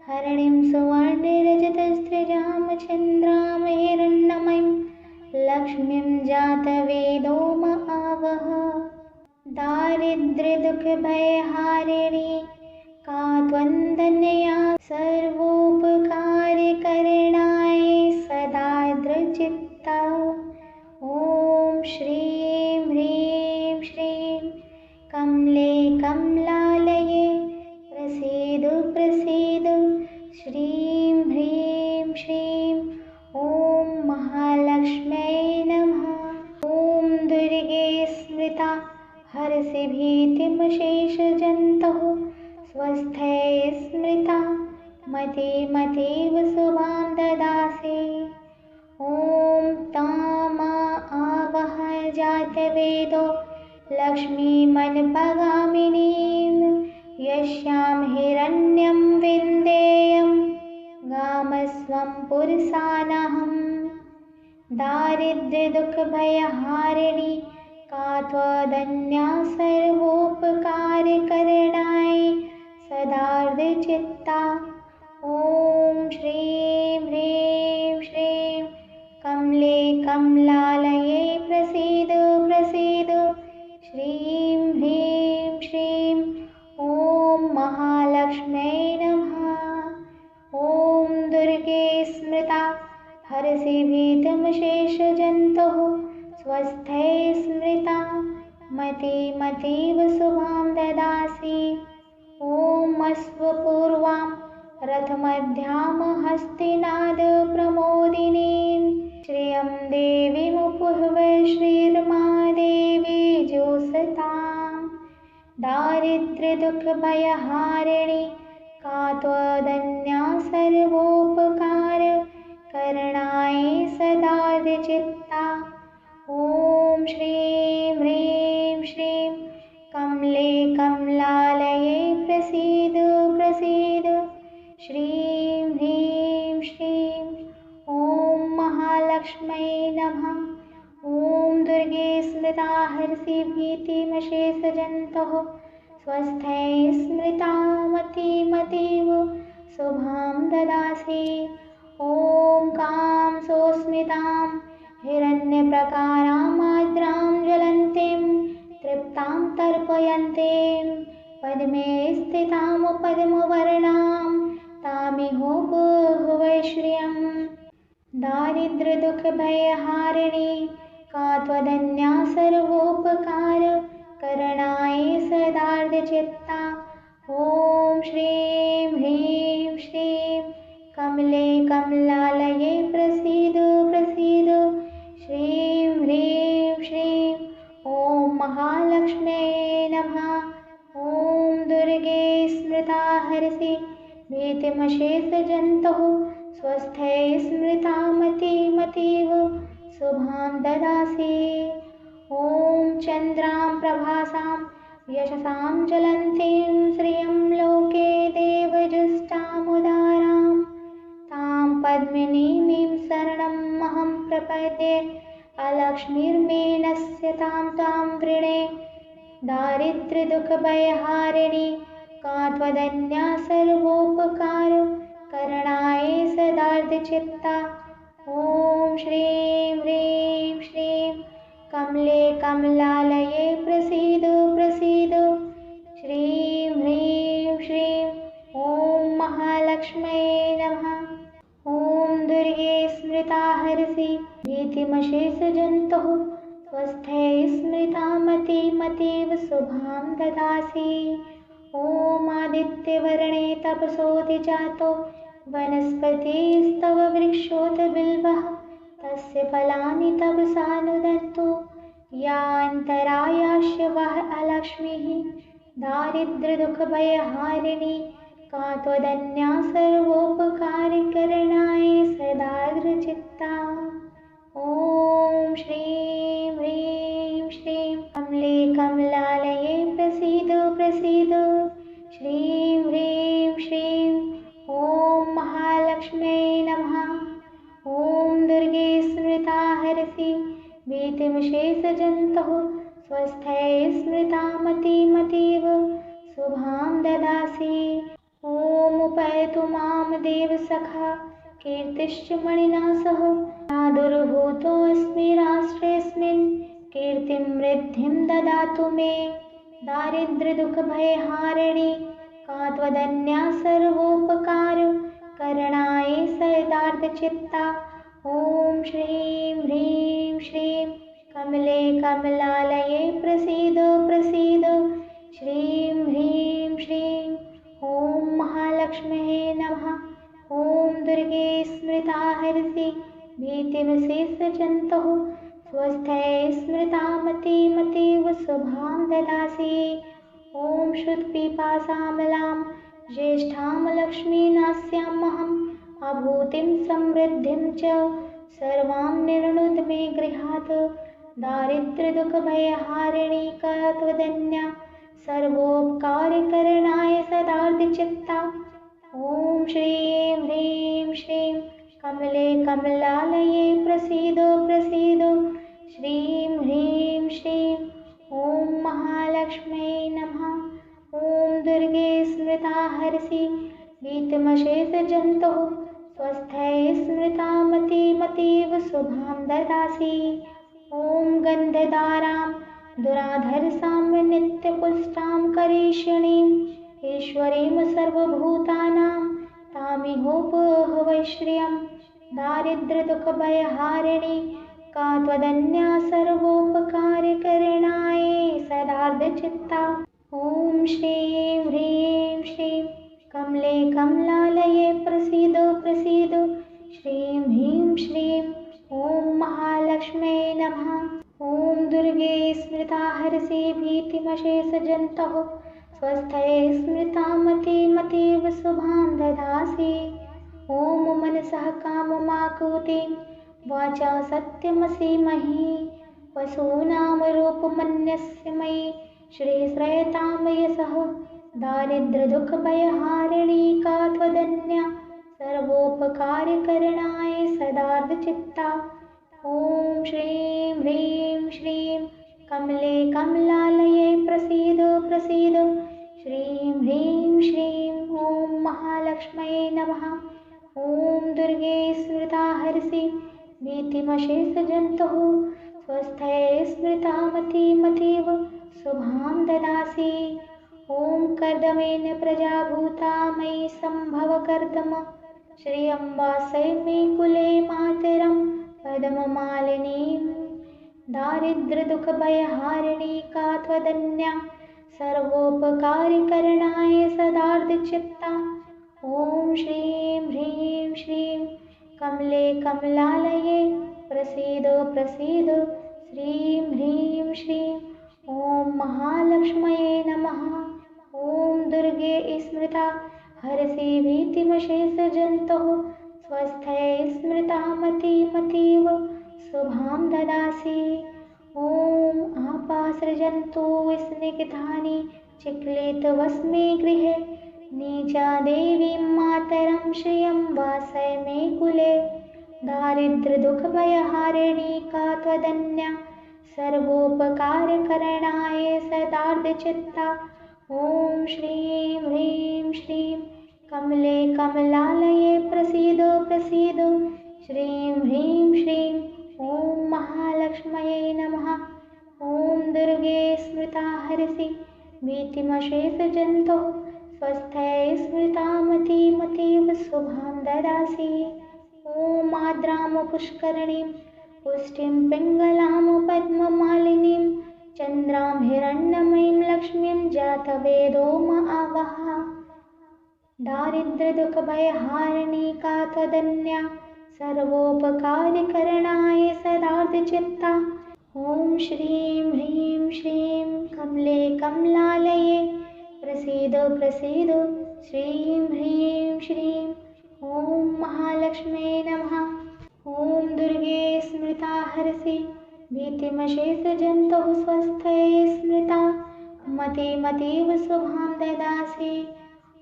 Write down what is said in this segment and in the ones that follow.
हरिणीं सुवर्णरजतस्रजां चन्द्रां हिरण्मयीं लक्ष्मीं जातवेदो महावः। दारिद्र्यदुःखभयहारिणी का त्वन्दनया सर्वोपकारकरणाय सदार्द्रचित्ता। ॐ श्रीं ह्रीं श्रीं कमले कमलालये प्रसीद प्रसीद। श्रीं ह्रीं श्रीं ॐ महालक्ष्म्यै नमः। ॐ दुर्गे स्मृता हरसि भीतिमशेषजन्तुः स्वस्थये स्मृता मतिमतीव शुभां ददासि। ॐ तामा आवह जातवेदो लक्ष्मीमनपगामिनीं यस्यां हिरण्यं विन्देयं गामस्वं पुरुषानहम्। दारिद्र्यदुःखभयहारिणी का त्वदन्या सर्वोपकारकरणाय सदार्द्रचित्ता। ॐ श्रीं ह्रीं श्रीं कमले कमलालये प्रसीद प्रसीद। श्रीं ह्रीं श्रीं ॐ महालक्ष्म्यै नमः। ॐ दुर्गे स्मृता हरसि भीतिमशेषजन्तुः स्वस्थये स्मृता मतिमतीव शुभां ददासि। ॐ अश्वपूर्वां रथमध्यां हस्तिनादप्रमोदिनीं श्रियं देवीमुपहवे श्रीर्मादेवी जोषतां। दारिद्र्यदुःखभयहारिणी का त्वदन्या सर्वोपकारकरणाय सदार्द्रचित्ता। ॐ श्रीं ह्रीं श्रीं कमले कमलालये प्रसीद प्रसीद। श्रीं ह्रीं श्रीं ॐ महालक्ष्म्यै नमः। ॐ दुर्गे स्मृता हरसि भीतिमशेषजन्तुः स्वस्थये स्मृता मतिमतीव शुभां ददासि। ॐ कां सोऽस्मितां हिरण्यप्रकारां आर्द्रां ज्वलन्तीं तृप्तां तर्पयन्तीं पद्मे स्थितां पद्मवर्णां तामिहोपहवे श्रियं। दारिद्र्यदुःखभयहारिणी का त्वदन्या सर्वोपकारकरणाय सदार्द्रचित्ता। ॐ श्रीं ह्रीं श्रीं कमले कमलालये प्रसीद प्रसीद। श्रीं ह्रीं श्रीं ॐ महालक्ष्म्यै नमः। ॐ दुर्गे स्मृता हरसि भीतिमशेषजन्तुः स्वस्थये स्मृता मतिमतीव शुभां ददासि। ॐ चन्द्रां प्रभासां यशसां ज्वलन्तीं श्रियं लोके देवजुष्टामुदारां तां पद्मिनीं शरणमहं प्रपद्ये अलक्ष्मीर्मे तां वृणे। दारिद्र्यदुःखभयहारिणी का त्वदन्या सर्वोपकारकरणाय सदार्द्रचित्ता। ॐ श्रीं ह्रीं श्रीं कमले कमलालये प्रसीद प्रसीद। श्रीं ह्रीं श्रीं ॐ महालक्ष्म्यै नमः। ॐ दुर्गे स्मृता हरसि भीतिमशेषजन्तुः स्वस्थये स्मृता मतिमतीव शुभां ददासि। ॐ आदित्यवर्णे तपसोऽधिजातो वनस्पतिस्तव वृक्षोऽथ बिल्वः तस्य फलानि तपसानुदन्तु। या अन्तरायास्य वः अलक्ष्मीः दारिद्र्यदुःखभयहारिणी का त्वदन्या सर्वोपकारकरणाय सदार्द्रचित्ता। ॐ श्रीं ह्रीं श्रीं कमले कमलालये प्रसीद प्रसीद। श्रीं ह्रीं श्रीं ॐ महालक्ष्म्यै नमः। ॐ दुर्गे स्मृता हरसि भीतिमशेषजन्तुः स्वस्थये स्मृता मतिमतीव शुभां ददासि। ॐ उपैतु मां वामदेवसखा कीर्तिश्च मणिना सह प्रादुर्भूतोऽस्मि राष्ट्रेऽस्मिन् कीर्तिं वृद्धिं ददातु मे दारिद्र्यदुःखभयहारिणि का त्वदन्या सर्वोपकारकरणाय सदार्धचित्ता ॐ श्रीं ह्रीं श्रीं कमले कमलालये प्रसीद प्रसीद श्रीं ह्रीं श्रीं ॐ महालक्ष्म्यै नमः ॐ दुर्गे स्मृता हरसि भीतिमशेषजन्तुः स्वस्थये स्मृता मतिमतीव शुभां ददासि ॐ श्रुत्पिपासामलां ज्येष्ठां लक्ष्मीनास्यामहम् अभूतिं समृद्धिं च सर्वां निर्णुद मे गृहात् दारिद्र्यदुःखभयहारिणि का त्वदन्या सर्वोपकारकरणाय सदार्धचित्ता ॐ श्रीं ह्रीं श्रीं कमले कमलालये प्रसीद प्रसीद श्रीं ह्रीं श्रीं ॐ महालक्ष्म्यै नमः ॐ दुर्गे स्मृता हरसि भीतिमशेषजन्तुः स्वस्थये स्मृता मतिमतीव शुभां ददासि ॐ गन्धदारां दुराधरसां नित्यपुष्टां करीषणीं ईश्वरीं सर्वभूतानां तामिहोपहवैश्रियं दारिद्र्यदुःखभयहारिणि का त्वदन्या सर्वोपकारकरणाय सदार्धचित्ता ॐ श्रीं ह्रीं श्रीं कमले कमलालये प्रसीद प्रसीद श्रीं ह्रीं श्रीं ॐ महालक्ष्म्यै नमः ॐ दुर्गे स्मृता हरसि भीतिमशेषजन्तुः स्वस्थये स्मृता मतिमतीव शुभां ददासि ॐ मनसः काममाकुतिं वाचा सत्यमसीमहि वसूनां रूपमन्यस्य मयि श्रीश्रयतां यशः दारिद्र्यदुःखभयहारिणि का त्वदन्या सर्वोपकारकरणाय सदार्धचित्ता ॐ श्रीं ह्रीं श्रीं कमले कमलालये प्रसीद प्रसीद श्रीं ह्रीं श्रीं ॐ महालक्ष्म्यै नमः ॐ दुर्गे स्मृता हरसि भीतिमशेषजन्तुः स्वस्थये स्मृता मतिमतीव शुभां ददासि ॐ कर्दमेन प्रजाभूता मयि सम्भव कर्दम श्रियं मे कुले मातरं पद्ममालिनीं दारिद्र्यदुःखभयहारिणि का त्वदन्या सर्वोपकारकरणाय सदार्धचित्ता ॐ श्रीं ह्रीं श्रीं कमले कमलालये प्रसीद प्रसीद श्रीं ह्रीं श्रीं ॐ महालक्ष्म्यै नमः ॐ दुर्गे स्मृता हरसि भीतिमशेषजन्तुः स्वस्थये स्मृता मतिमतीव शुभां ददासि ॐ आपासृजन्तु स्निग्धानि चिक्लितवस्मे गृहे नीचा देवीं मातरं श्रियं वासय मे कुले दारिद्र्यदुःखभयहारिणि का त्वदन्या सर्वोपकारकरणाय सदार्धचित्ता ॐ श्रीं ह्रीं श्रीं कमले कमलालये प्रसीद प्रसीद श्रीं ह्रीं श्रीं ॐ महालक्ष्म्यै नमः ॐ दुर्गे स्मृता हरसि भीतिमशेषजन्तुः स्वस्थये स्मृता मतिमतीव शुभां ददासि ॐ आर्द्रां पुष्करणीं पुष्टिं पिङ्गलां पद्ममालिनीं चन्द्रां हिरण्मयीं लक्ष्मीं जातवेदो आवह दारिद्र्यदुःखभयहारिणि का त्वदन्या सर्वोपकारकरणाय सदार्धचित्ता ॐ श्रीं ह्रीं श्रीं कमले कमलालये प्रसीद प्रसीद श्रीं ह्रीं श्रीं ॐ महालक्ष्म्यै नमः ॐ दुर्गे स्मृता हरसि भीतिमशेषजन्तुः स्वस्थये स्मृता मतिमतीव शुभां ददासि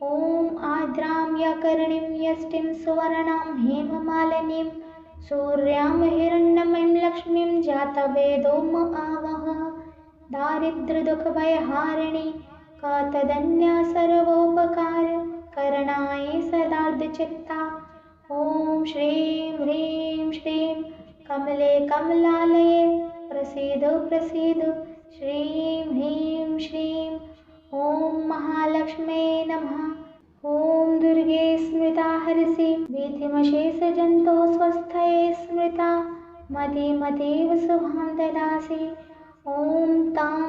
ॐ आर्द्रां यकर्णीं यष्टिं सुवर्णां हेममालिनीं सूर्यां हिरण्मयीं लक्ष्मीं जातवेदो आवह दारिद्र्यदुःखभयहारिणि का तदन्या सर्वोपकार करणाय सदार्धचित्ता। ॐ श्रीं ह्रीं श्रीं कमले कमलालये प्रसीद प्रसीद। श्रीं ह्रीं श्रीं ॐ महालक्ष्म्यै नमः। ॐ दुर्गे स्मृता हरसि भीतिमशेषजन्तोः स्वस्थये स्मृता मतिमतीव शुभां ददासि। ॐ तां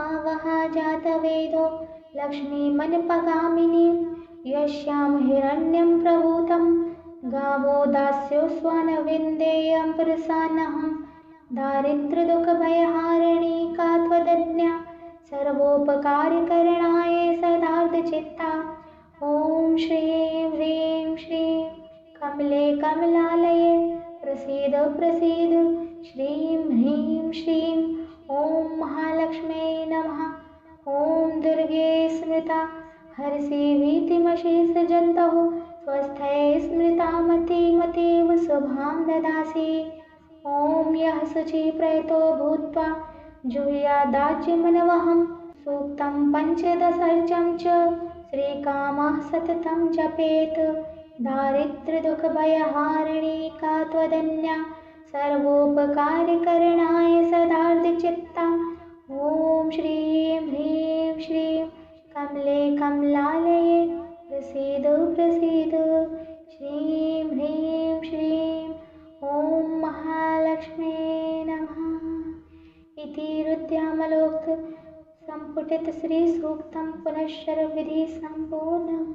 आवह जातवेदो लक्ष्मीमनपगामिनीं यस्यां हिरण्यं प्रभूतं गावो दास्यो स्वानविन्देयं पुरुषानहं दारिद्र्यदुःखभयहारिणी का त्वदन्या सर्वोपकारकरणाय सदार्धचित्ता। ॐ श्रीं ह्रीं श्रीं कमले कमलालये प्रसीद प्रसीद। श्रीं ह्रीं श्रीं ॐ महालक्ष्म्यै नमः। ॐ दुर्गे स्मृता हरसि भीतिमशेषजन्तोः स्वस्थये स्मृता मतिमतीव शुभां ददासि। ॐ यः शुचिप्रयतो भूत्वा जुह्यादाज्यमनवहं सूक्तं पञ्चदशर्चं च श्रीकामः सततं जपेत् दारिद्र्यदुःखभयहारिणी का त्वदन्या सर्वोपकारकरणाय सदार्धचित्ता। ॐ श्रीं ह्रीं श्रीं कमले कमलालये प्रसीद प्रसीद। श्रीं ह्रीं श्रीं ॐ महालक्ष्म्यै नमः। इति रुद्रयामलोक्त संपुटित श्री सूक्तं पुनश्चर विधि संपूर्णम्।